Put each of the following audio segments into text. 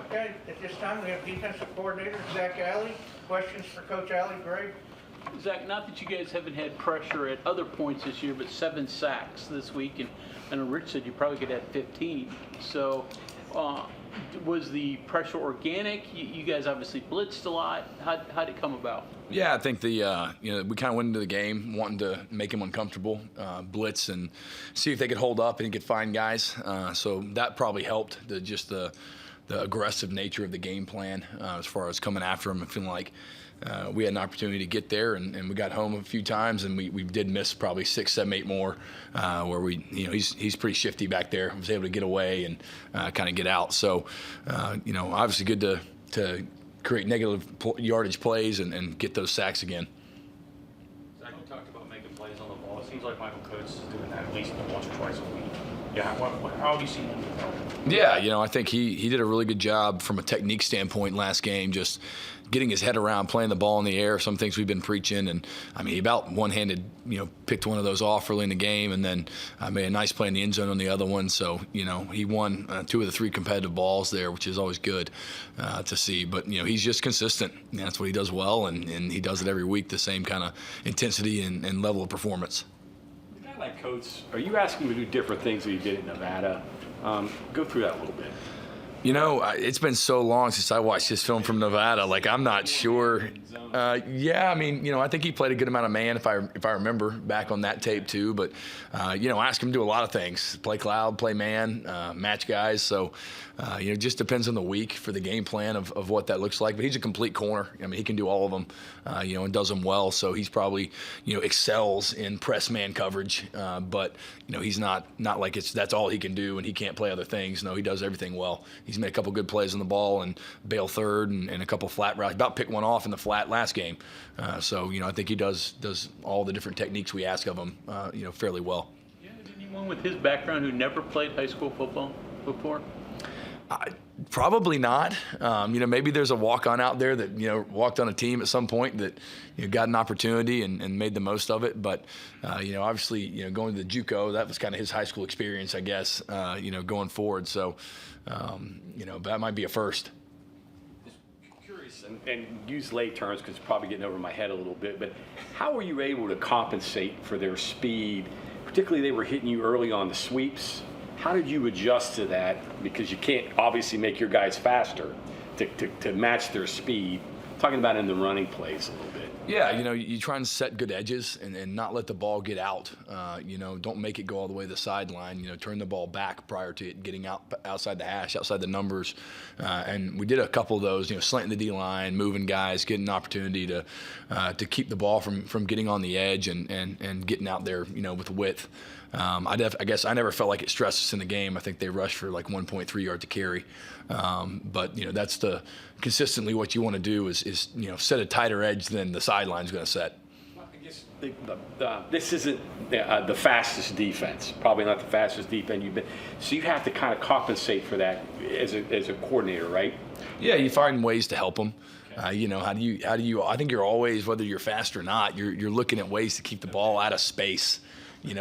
Okay, at this time, we have defensive coordinator Zac Alley. Questions for Coach Alley, Greg? Zach, not that you guys haven't had pressure at other points this year, but 7 sacks this week, and I know Rich said you probably could have 15. So was the pressure organic? You guys obviously blitzed a lot. How'd it come about? Yeah, I think we kind of went into the game wanting to make him uncomfortable, blitz and see if they could hold up and could find guys. So that probably helped. The aggressive nature of the game plan as far as coming after him and feeling like we had an opportunity to get there, and we got home a few times, and we did miss probably 6, 7, 8 more where he's pretty shifty back there. Was able to get away and kind of get out. So obviously good to create negative yardage plays and get those sacks again. Zach, you talked about making plays on the ball. It seems like Michael Coates is doing that at least once or twice a week. Yeah, how have you seen him develop? Yeah, I think he did a really good job from a technique standpoint last game, just getting his head around, playing the ball in the air, some things we've been preaching. And, I mean, he about one-handed, picked one of those off early in the game and then made a nice play in the end zone on the other one. So, he won 2 of the 3 competitive balls there, which is always good to see. But, he's just consistent. That's what he does well, and he does it every week, the same kind of intensity and level of performance. A guy like Coates, are you asking him to do different things that he did in Nevada? Go through that a little bit. It's been so long since I watched his film from Nevada. Like, I'm not sure. I think he played a good amount of man, if I remember back on that tape too. But ask him to do a lot of things: play cloud, play man, match guys. So it just depends on the week for the game plan of what that looks like. But he's a complete corner. I mean, he can do all of them, and does them well. So he's probably excels in press man coverage. But he's not like that's all he can do, and he can't play other things. No, he does everything well. He's made a couple good plays on the ball and bail third and a couple flat routes. About picked one off in the flat last game. So I think he does all the different techniques we ask of him, fairly well. Yeah, anyone with his background who never played high school football before? Probably not. Maybe there's a walk-on out there that walked on a team at some point that got an opportunity and made the most of it. But obviously going to the JUCO, that was kind of his high school experience, I guess. Going forward. So that might be a first. Just curious and use lay terms because it's probably getting over my head a little bit. But how were you able to compensate for their speed? Particularly, they were hitting you early on the sweeps. How did you adjust to that? Because you can't obviously make your guys faster to match their speed. Talking about in the running plays a little bit. Yeah, you try and set good edges and not let the ball get out. Don't make it go all the way to the sideline. Turn the ball back prior to it getting outside the hash, outside the numbers. And we did a couple of those, slanting the D-line, moving guys, getting an opportunity to keep the ball from getting on the edge and getting out there, with width. I guess I never felt like it stressed us in the game. I think they rushed for like 1.3 yards to carry. But that's consistently what you want to do is set a tighter edge than the sideline's going to set. Well, I guess this isn't the fastest defense. Probably not the fastest defense you've been. So you have to kind of compensate for that as a coordinator, right? Yeah, you find ways to help them. How do you? I think you're always, whether you're fast or not, you're looking at ways to keep the ball out of space.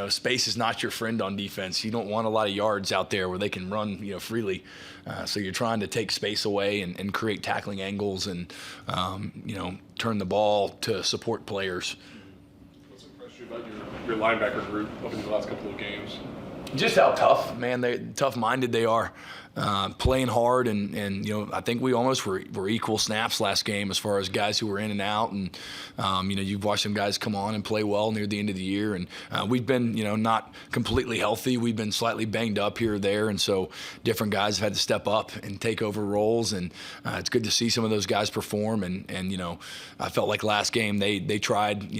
Space is not your friend on defense. You don't want a lot of yards out there where they can run, freely. So you're trying to take space away and create tackling angles and, turn the ball to support players. What's impressed you about your linebacker group over the last couple of games? Just how tough-minded they are, playing hard, and I think we almost were equal snaps last game as far as guys who were in and out, and you've watched some guys come on and play well near the end of the year, and we've been not completely healthy. We've been slightly banged up here or there, and so different guys have had to step up and take over roles, and it's good to see some of those guys perform, and I felt like last game they tried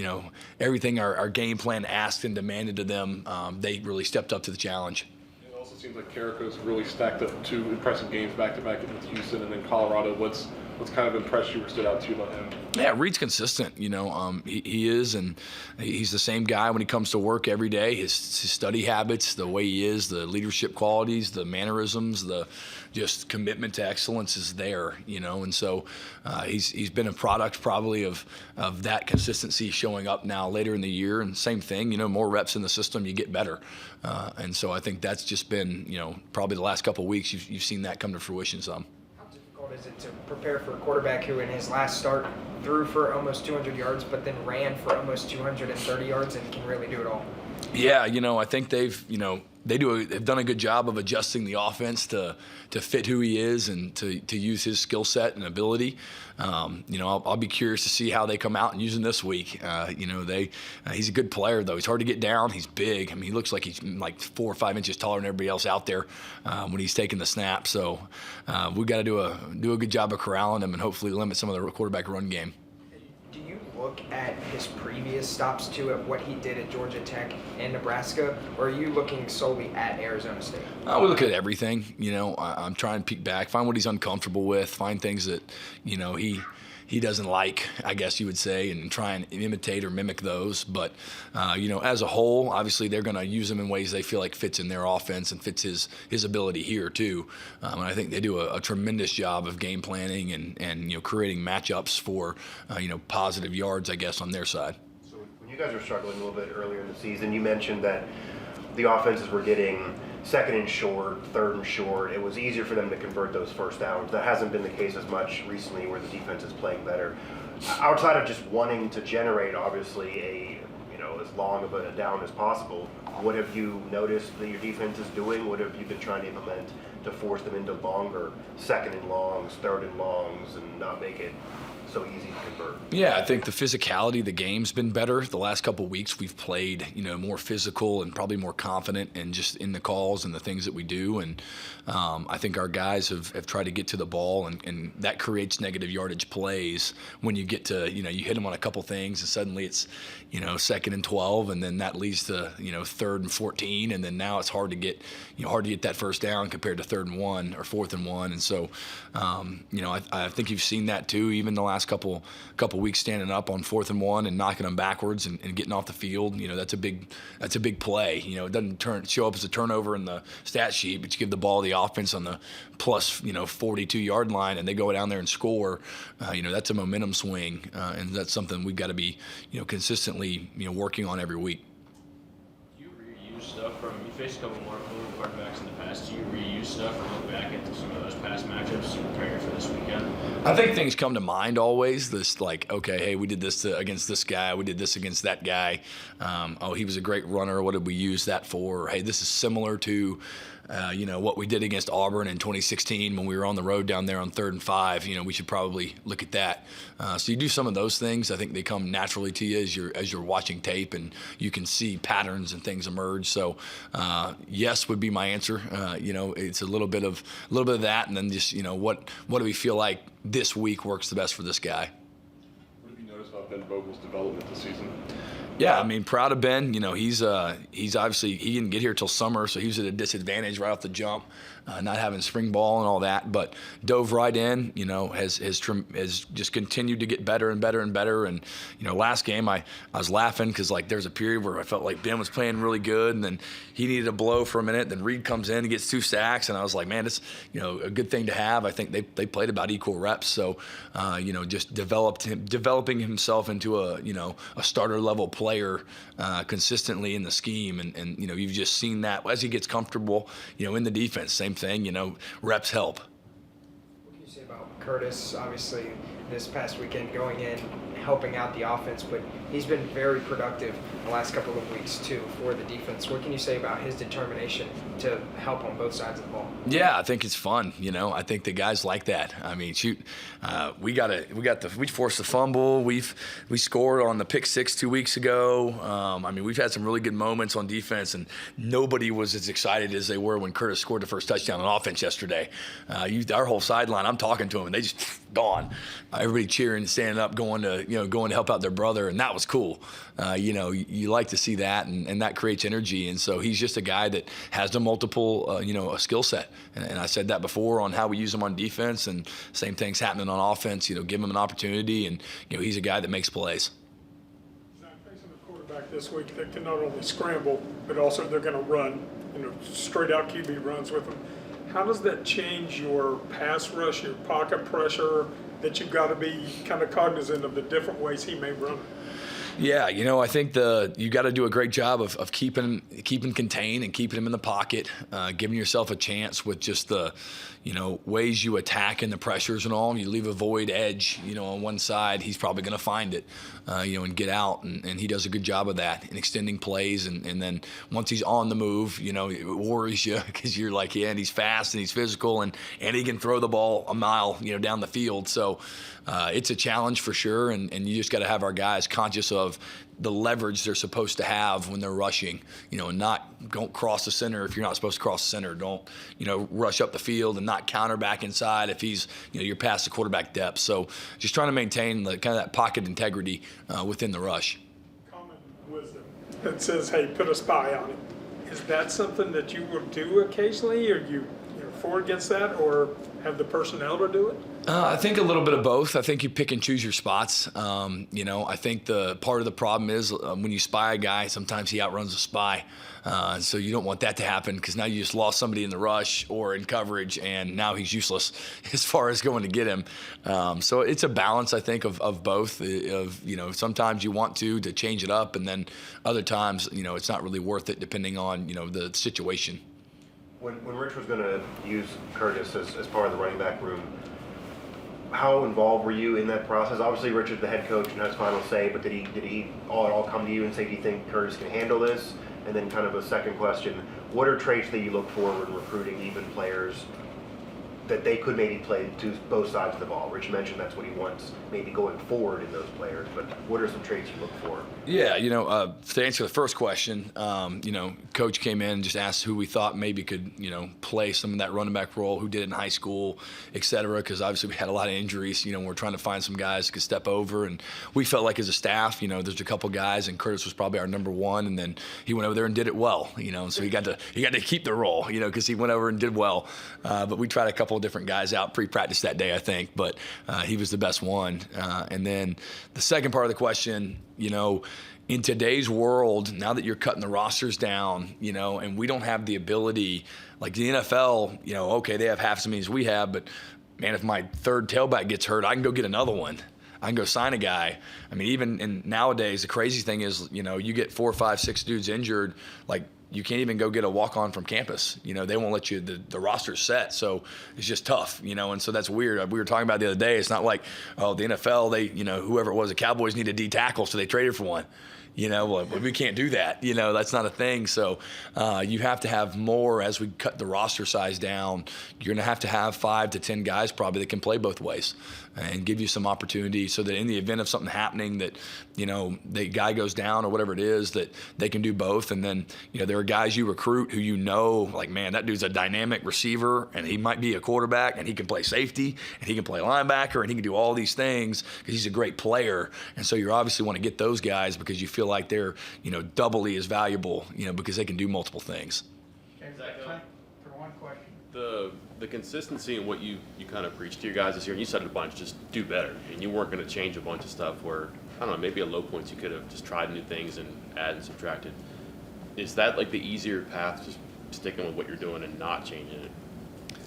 everything our game plan asked and demanded of them. They really stepped up to the challenge. It also seems like Carrico's really stacked up 2 impressive games back-to-back with Houston and then Colorado. What's kind of impressed you or stood out to you about him? Yeah, Reed's consistent. He is, and he's the same guy when he comes to work every day. His study habits, the way he is, the leadership qualities, the mannerisms, the just commitment to excellence is there. And so he's been a product probably of that consistency showing up now later in the year. And same thing, more reps in the system, you get better. And so I think that's just been, probably the last couple of weeks you've seen that come to fruition some. How difficult difficult is it to prepare for a quarterback who in his last start threw for almost 200 yards, but then ran for almost 230 yards and can really do it all? Yeah, I think they've done a good job of adjusting the offense to fit who he is and to use his skill set and ability. I'll be curious to see how they come out and use him this week. He's a good player though. He's hard to get down. He's big. I mean, he looks like he's like 4 or 5 inches taller than everybody else out there when he's taking the snap. So we've got to do a good job of corralling him and hopefully limit some of the quarterback run game. Do you look at his previous stops too, at what he did at Georgia Tech and Nebraska, or are you looking solely at Arizona State? We look at everything. I'm trying to peek back, find what he's uncomfortable with, find things that he doesn't like, I guess you would say, and try and imitate or mimic those. But as a whole, obviously they're going to use him in ways they feel like fits in their offense and fits his ability here too. And I think they do a tremendous job of game planning and creating matchups for positive yards, I guess, on their side. So when you guys were struggling a little bit earlier in the season, you mentioned that the offenses were getting second and short, third and short. It was easier for them to convert those first downs. That hasn't been the case as much recently where the defense is playing better. Outside of just wanting to generate, obviously, as long of a down as possible, what have you noticed that your defense is doing? What have you been trying to implement to force them into longer second and longs, third and longs, and not make it so easy to convert? Yeah, I think the physicality of the game's been better. The last couple of weeks we've played, more physical and probably more confident and just in the calls and the things that we do. And I think our guys have tried to get to the ball, and that creates negative yardage plays when you get to, you hit them on a couple things and suddenly it's, second and 12, and then that leads to, third and 14, and then now it's hard to get that first down compared to third and 1 or fourth and 1. And so, I think you've seen that too, even the last couple weeks standing up on fourth and 1 and knocking them backwards and getting off the field. That's a big play. It doesn't show up as a turnover in the stat sheet, but you give the ball to the offense on the plus 42-yard line and they go down there and score. That's a momentum swing, and that's something we've got to be consistently working on every week. Do you reuse stuff from, you faced a couple more quarterbacks in the past, do you reuse stuff or look back into some of those past matchups to prepare for this weekend? I think things come to mind always. This like, okay, hey, we did this against this guy. We did this against that guy. He was a great runner. What did we use that for? Or, hey, this is similar to, what we did against Auburn in 2016 when we were on the road down there on 3rd and 5. We should probably look at that. So you do some of those things. I think they come naturally to you as you're watching tape, and you can see patterns and things emerge. So yes would be my answer. It's a little bit of that, and then just what do we feel like this week works the best for this guy. What have you noticed about Ben Vogel's development this season? Yeah, I mean, proud of Ben. He's obviously, he didn't get here till summer, so he was at a disadvantage right off the jump, not having spring ball and all that. But dove right in. Has just continued to get better and better and better. And last game I was laughing because there's a period where I felt like Ben was playing really good, and then he needed a blow for a minute. Then Reed comes in and gets 2 sacks, and I was like, man, it's a good thing to have. I think they played about equal reps, so just developing himself into a starter level player consistently in the scheme, and you've just seen that as he gets comfortable in the defense. Same thing, reps help. What can you say about Curtis? Obviously this past weekend going in, helping out the offense, but he's been very productive the last couple of weeks too for the defense. What can you say about his determination to help on both sides of the ball? Yeah, I think it's fun. I think the guys like that. I mean, shoot, we forced the fumble. We scored on the pick 6 2 weeks ago. We've had some really good moments on defense, and nobody was as excited as they were when Curtis scored the first touchdown on offense yesterday. Our whole sideline, I'm talking to them, and they just gone. Everybody cheering, standing up, going to help out their brother, and that was cool. You like to see that, and that creates energy. And so he's just a guy that has the multiple, a skill set. And I said that before on how we use him on defense, and same thing's happening on offense. Give him an opportunity, and he's a guy that makes plays. Zac, facing a quarterback this week that can not only scramble, but also they're going to run, straight out QB runs with them. How does that change your pass rush, your pocket pressure, that you've got to be kind of cognizant of the different ways he may run? Yeah, I think you got to do a great job of keeping contained and keeping him in the pocket, giving yourself a chance with just the, ways you attack and the pressures and all. You leave a void edge, on one side, he's probably going to find it, and get out, and he does a good job of that in extending plays. And then once he's on the move, it worries you because you're like, yeah, and he's fast and he's physical and he can throw the ball a mile, down the field. So it's a challenge for sure, and you just got to have our guys conscious of the leverage they're supposed to have when they're rushing, and don't cross the center if you're not supposed to cross the center. Don't, rush up the field and not counter back inside if he's, you're past the quarterback depth. So just trying to maintain the kind of that pocket integrity within the rush. Common wisdom that says, hey, put a spy on it. Is that something that you will do occasionally, or you're for or against that, or have the personnel to do it? I think a little bit of both. I think you pick and choose your spots. I think the part of the problem is when you spy a guy, sometimes he outruns a spy. So you don't want that to happen because now you just lost somebody in the rush or in coverage, and now he's useless as far as going to get him. So it's a balance, I think, of both. Sometimes you want to change it up, and then other times, it's not really worth it depending on, the situation. When Rich was going to use Curtis as part of the running back room, how involved were you in that process? Obviously, Rich is the head coach and has final say, but did he all come to you and say, do you think Curtis can handle this? And then kind of a second question, what are traits that you look for when recruiting even players that they could maybe play to both sides of the ball? Rich mentioned that's what he wants maybe going forward in those players, but what are some traits you look for? Yeah, to answer the first question, Coach came in and just asked who we thought maybe could, play some of that running back role, who did it in high school, et cetera, because obviously we had a lot of injuries. We're trying to find some guys who could step over, and we felt like as a staff, there's a couple guys, and Curtis was probably our number one, and then he went over there and did it well, so he got to keep the role, because he went over and did well. But we tried a couple of different guys out pre-practice that day, I think, but he was the best one. And then the second part of the question, in today's world, now that you're cutting the rosters down, and we don't have the ability, like the NFL, okay, they have half as many as we have, but man, if my third tailback gets hurt, I can go get another one. I can go sign a guy. I mean, even nowadays, the crazy thing is, you get 4, 5, 6 dudes injured, like you can't even go get a walk-on from campus. They won't let you, the roster's set. So it's just tough, and so that's weird. We were talking about it the other day. It's not like, oh, the NFL, they, whoever it was, the Cowboys need a D tackle, so they traded for one. Well, we can't do that. That's not a thing. So you have to have more as we cut the roster size down. You're going to have 5 to 10 guys probably that can play both ways and give you some opportunity so that in the event of something happening that, the guy goes down or whatever it is, that they can do both. And then, there are guys you recruit who like, man, that dude's a dynamic receiver and he might be a quarterback and he can play safety and he can play linebacker and he can do all these things because he's a great player. And so you obviously want to get those guys because you feel like they're, doubly as valuable, because they can do multiple things. Okay, time for one question. The consistency in what you kind of preached to your guys this year, and you said it a bunch, just do better. And you weren't going to change a bunch of stuff where, I don't know, maybe at low points you could have just tried new things and added and subtracted. Is that like the easier path, just sticking with what you're doing and not changing it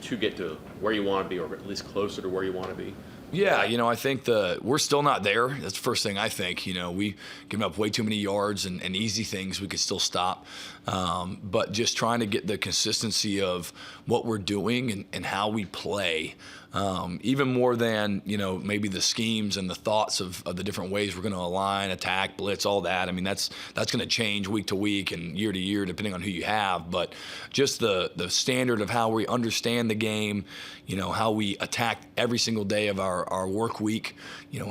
to get to where you want to be, or at least closer to where you want to be? Yeah, I think we're still not there. That's the first thing I think. We give up way too many yards and easy things we could still stop. But just trying to get the consistency of what we're doing and how we play, even more than, maybe the schemes and the thoughts of the different ways we're going to align, attack, blitz, all that. I mean, that's going to change week to week and year to year depending on who you have. But just the standard of how we understand the game, how we attack every single day of our work week,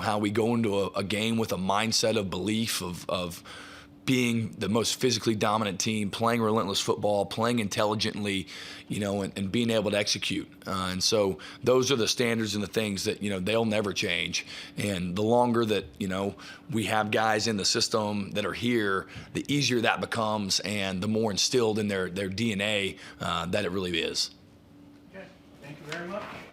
how we go into a game with a mindset of belief of being the most physically dominant team, playing relentless football, playing intelligently, and being able to execute. And so those are the standards and the things that, they'll never change. And the longer that, we have guys in the system that are here, the easier that becomes and the more instilled in their DNA that it really is. Okay, thank you very much.